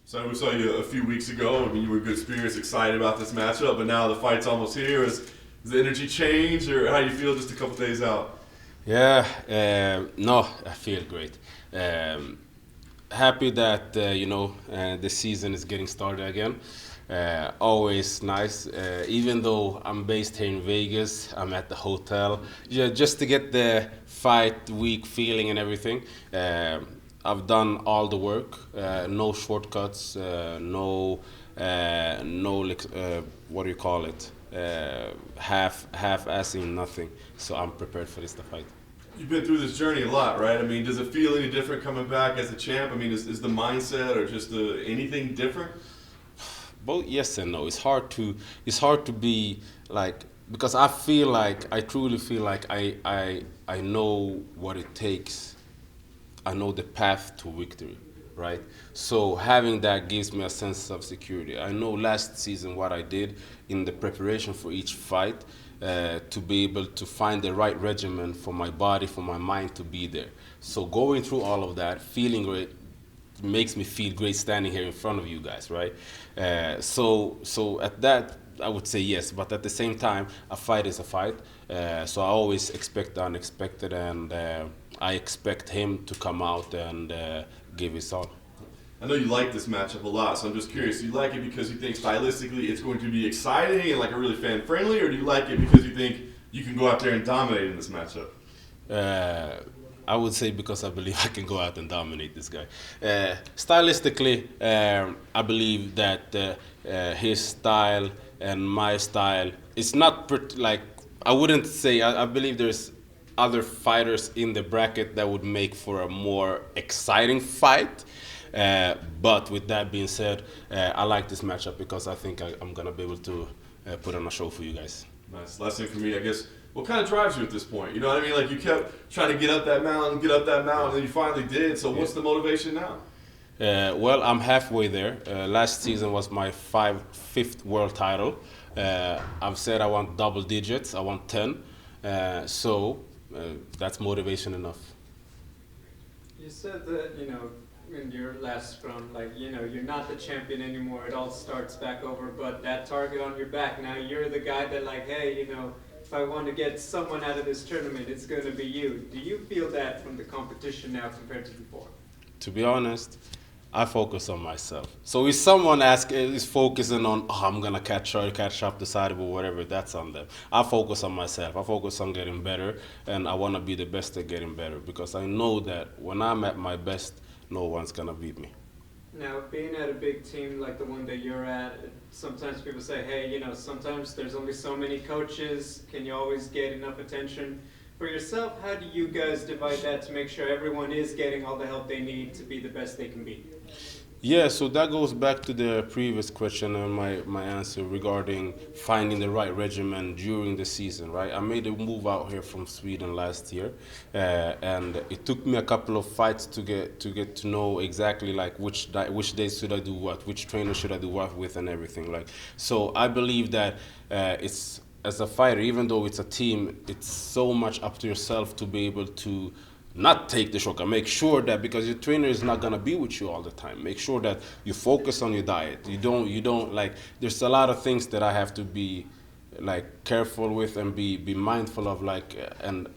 So we saw you a few weeks ago. I mean, you were good spirits, excited about this matchup, but now the fight's almost here. Has the energy changed, or how do you feel just a couple days out? Yeah, no, I feel great. Happy that the season is getting started again. Always nice. Even though I'm based here in Vegas, I'm at the hotel. Yeah, just to get the fight week feeling and everything. I've done all the work. No shortcuts. What do you call it? Half-assing nothing. So I'm prepared for this to fight. You've been through this journey a lot, right? I mean, does it feel any different coming back as a champ? I mean, is the mindset or just anything different? Both yes and no. It's hard to be like, because I truly feel like I know what it takes. I know the path to victory, right? So having that gives me a sense of security. I know last season what I did in the preparation for each fight, to be able to find the right regimen for my body, for my mind to be there. So going through all of that, feeling great, makes me feel great standing here in front of you guys, right? So at that, I would say yes, but at the same time, a fight is a fight. So I always expect the unexpected, and I expect him to come out and give his all. I know you like this matchup a lot, so I'm just curious. Do you like it because you think stylistically it's going to be exciting and like a really fan friendly, or do you like it because you think you can go out there and dominate in this matchup? I would say because I believe I can go out and dominate this guy. Stylistically, I believe that his style and my style, it's not like, I wouldn't say, I believe there's other fighters in the bracket that would make for a more exciting fight. But with that being said, I like this matchup because I think I'm going to be able to put on a show for you guys. Nice. Last thing for me, I guess. What kind of drives you at this point? You know what I mean? Like, you kept trying to get up that mountain, and then you finally did. So what's the motivation now? Well, I'm halfway there. Last season was my fifth world title. I've said I want double digits. I want 10. So that's motivation enough. You said that, in your last scrum, like, you're not the champion anymore. It all starts back over, but that target on your back, now you're the guy that, like, hey, if I want to get someone out of this tournament, it's going to be you. Do you feel that from the competition now compared to before? To be honest, I focus on myself. So if someone is focusing on, I'm gonna catch up the Sadibou, whatever, that's on them. I focus on myself. I focus on getting better, and I want to be the best at getting better, because I know that when I'm at my best, no one's gonna beat me. Now, being at a big team like the one that you're at, sometimes people say, hey, sometimes there's only so many coaches. Can you always get enough attention? For yourself, how do you guys divide that to make sure everyone is getting all the help they need to be the best they can be? Yeah, so that goes back to the previous question and my answer regarding finding the right regimen during the season, right? I made a move out here from Sweden last year, and it took me a couple of fights to get to know exactly like which days should I do what, which trainer should I do what with, and everything. Like, so I believe that it's, as a fighter, even though it's a team, it's so much up to yourself to be able to not take the shortcut. Make sure that, because your trainer is not gonna be with you all the time, make sure that you focus on your diet. You don't like, there's a lot of things that I have to be like careful with and be mindful of, like, and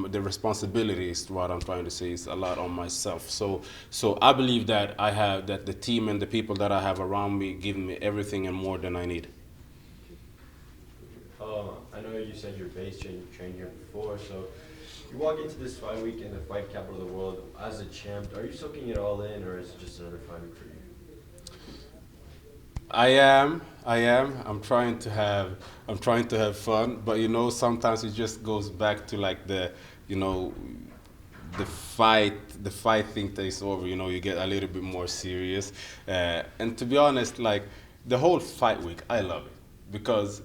the responsibility is what I'm trying to say is a lot on myself. So I believe that that the team and the people that I have around me give me everything and more than I need. I know you said you're based and you've trained here before, so you walk into this fight week in the fight capital of the world as a champ. Are you soaking it all in, or is it just another fight week for you? I am. I'm trying to have fun, but sometimes it just goes back to like the fight thing takes over. You get a little bit more serious, and to be honest, like the whole fight week, I love it because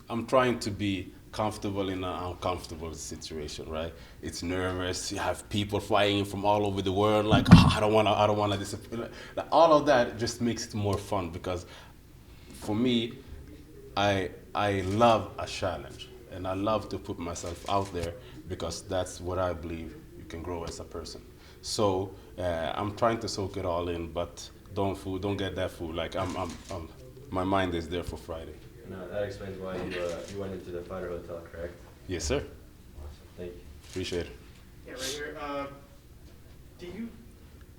I'm trying to be comfortable in an uncomfortable situation, right? It's nervous. You have people flying in from all over the world. Like, I don't wanna disappoint. Like, all of that just makes it more fun because, for me, I love a challenge and I love to put myself out there because that's what I believe you can grow as a person. So I'm trying to soak it all in, but don't get that food. Like my mind is there for Friday. No, that explains why you went into the fighter hotel, correct? Yes, sir. Awesome. Thank you. Appreciate it. Yeah, right here.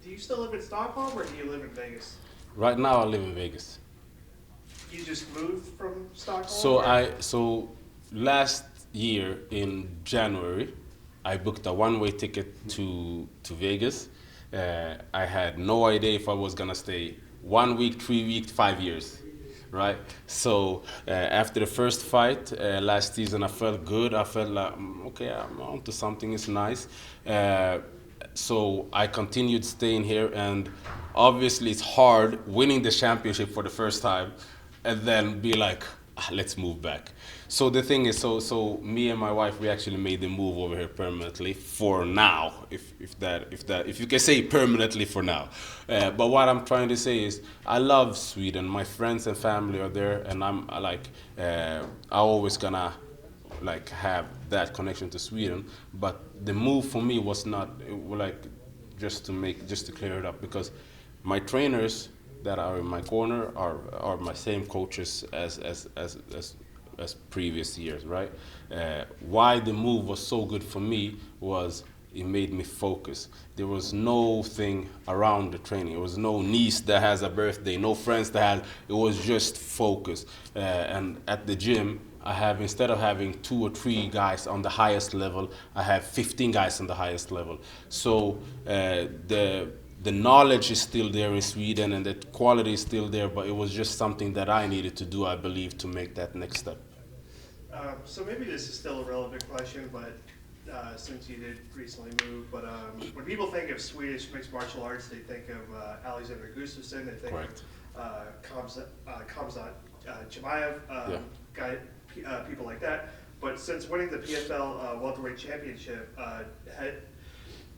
Do you still live in Stockholm or do you live in Vegas? Right now I live in Vegas. You just moved from Stockholm? So last year in January, I booked a one-way ticket to Vegas. I had no idea if I was gonna stay 1 week, 3 weeks, 5 years, right? So after the first fight last season, I felt good. I felt like okay, I'm onto something. It's nice. So I continued staying here, and obviously it's hard winning the championship for the first time and then be like, let's move back. So the thing is, so me and my wife, we actually made the move over here permanently for now, if you can say permanently for now. But what I'm trying to say is, I love Sweden. My friends and family are there, and I always gonna like have that connection to Sweden. But the move for me was not just to clear it up, because my trainers that are in my corner are my same coaches as previous years, right? Why the move was so good for me was it made me focus. There was no thing around the training. There was no niece that has a birthday, no friends that had. It was just focus. And at the gym, I have, instead of having 2 or 3 guys on the highest level, I have 15 guys on the highest level. So the knowledge is still there in Sweden, and the quality is still there, but it was just something that I needed to do, I believe, to make that next step. So maybe this is still a relevant question, but since you did recently move, but when people think of Swedish mixed martial arts, they think of Alexander Gustafsson, they think Correct. of Khamzat Chimaev, people like that. But since winning the PFL welterweight championship,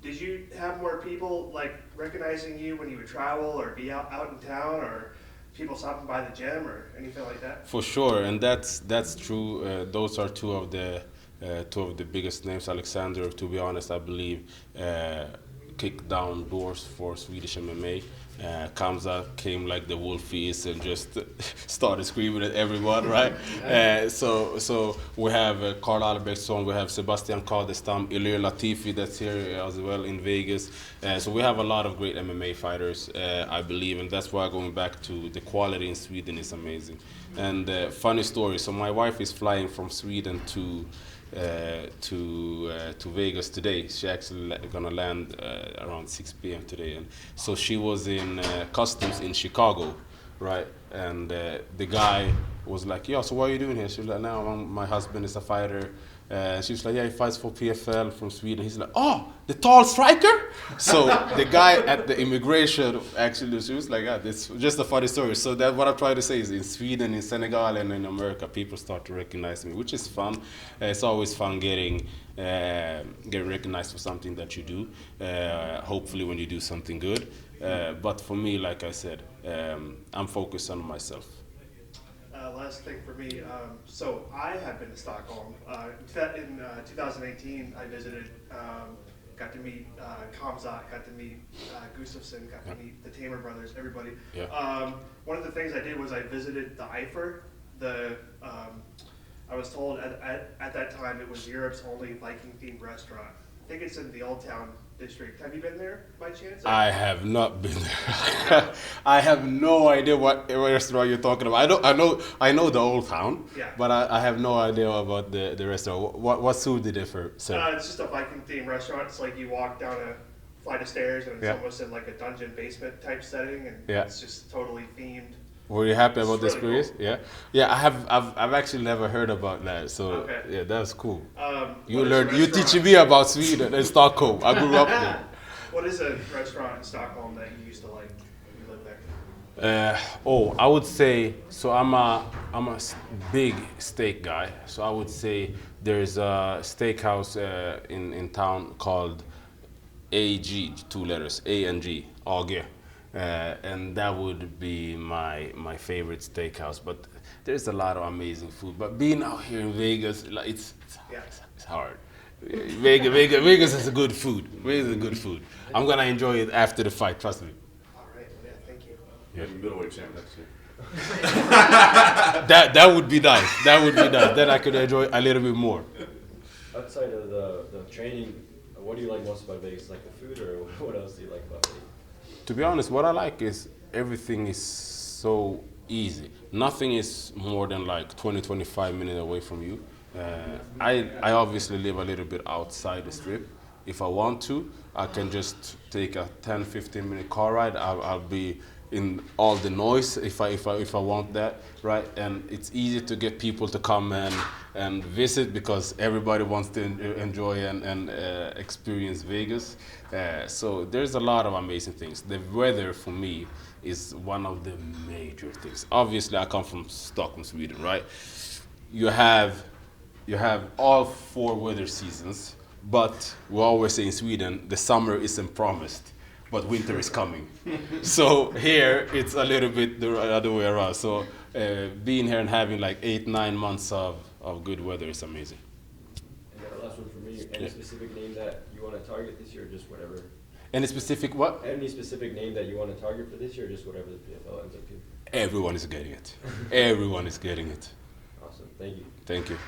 did you have more people like recognizing you when you would travel or be out in town, or people stopping by the gym or anything like that? For sure, and that's true. Those are two of the biggest names. Alexander, to be honest, I believe kicked down doors for Swedish MMA. Kamza came like the wolf he is and just started screaming at everyone, right? So we have Karl Albrektsson, we have Sebastian Kadestam, Ilir Latifi that's here as well in Vegas. So we have a lot of great MMA fighters, I believe, and that's why going back to the quality in Sweden is amazing. And funny story, so my wife is flying from Sweden to Vegas today. She actually gonna land around 6 p.m. today, and so she was in customs in Chicago, right? And the guy was like, "Yo, so what are you doing here?" She was like, "No, my husband is a fighter." She was like, "Yeah, he fights for PFL from Sweden." He's like, "Oh, the tall striker?" So the guy at the immigration actually, she was like, "Yeah, it's just a funny story." So that what I'm trying to say is, in Sweden, in Senegal, and in America, people start to recognize me, which is fun. It's always fun getting recognized for something that you do. Hopefully, when you do something good. But for me, like I said, I'm focused on myself. Last thing for me, so I have been to Stockholm. In 2018, I visited, got to meet Khamzat, got to meet Gustafsson, got to meet the Tamer brothers, everybody. Yeah. One of the things I did was I visited the Eifer. I was told at that time it was Europe's only Viking-themed restaurant. I think it's in the Old Town district. Have you been there by chance? I have not been there. I have no idea what restaurant you're talking about. I know the Old Town, Yeah. but I have no idea about the restaurant. What food did it serve? It's just a Viking-themed restaurant. It's like you walk down a flight of stairs and it's Yeah. almost in like a dungeon basement type setting, and Yeah. it's just totally themed. Were you happy about the It's really experience? Yeah. I've actually never heard about that. So Okay. yeah, that's cool. You You teaching me about Sweden and Stockholm. I grew up there. What is a restaurant in Stockholm that you used to like when you lived there? I would say, so I'm a big steak guy. So I would say there's a steakhouse in town called AG, 2 letters, A and G, AG. And that would be my favorite steakhouse. But there's a lot of amazing food. But being out here in Vegas, like, it's hard. Vegas is a good food. Vegas is a good food. I'm gonna enjoy it after the fight. Trust me. All right, yeah, thank you. Yeah. Maybe middleweight champ next year. That would be nice. That would be nice. Then I could enjoy a little bit more. Outside of the training, what do you like most about Vegas? Like the food, or what else do you like about Vegas? To be honest, what I like is everything is so easy. Nothing is more than like 20-25 minutes away from you. I obviously live a little bit outside the strip. If I want to, I can just take a 10-15 minute car ride. I'll be in all the noise if I want that, right? And it's easy to get people to come and visit because everybody wants to enjoy and experience Vegas. So there's a lot of amazing things. The weather for me is one of the major things. Obviously, I come from Stockholm, Sweden, right? You have all 4 weather seasons, but we always say in Sweden, the summer isn't promised, but winter is coming. So here, it's a little bit the other way around. So being here and having like 8-9 months of good weather is amazing. And the last one for me, any specific name that you want to target this year, or just whatever? Any specific what? Any specific name that you want to target for this year, or just whatever the PFL ends up being? Everyone is getting it. Everyone is getting it. Awesome, thank you. Thank you.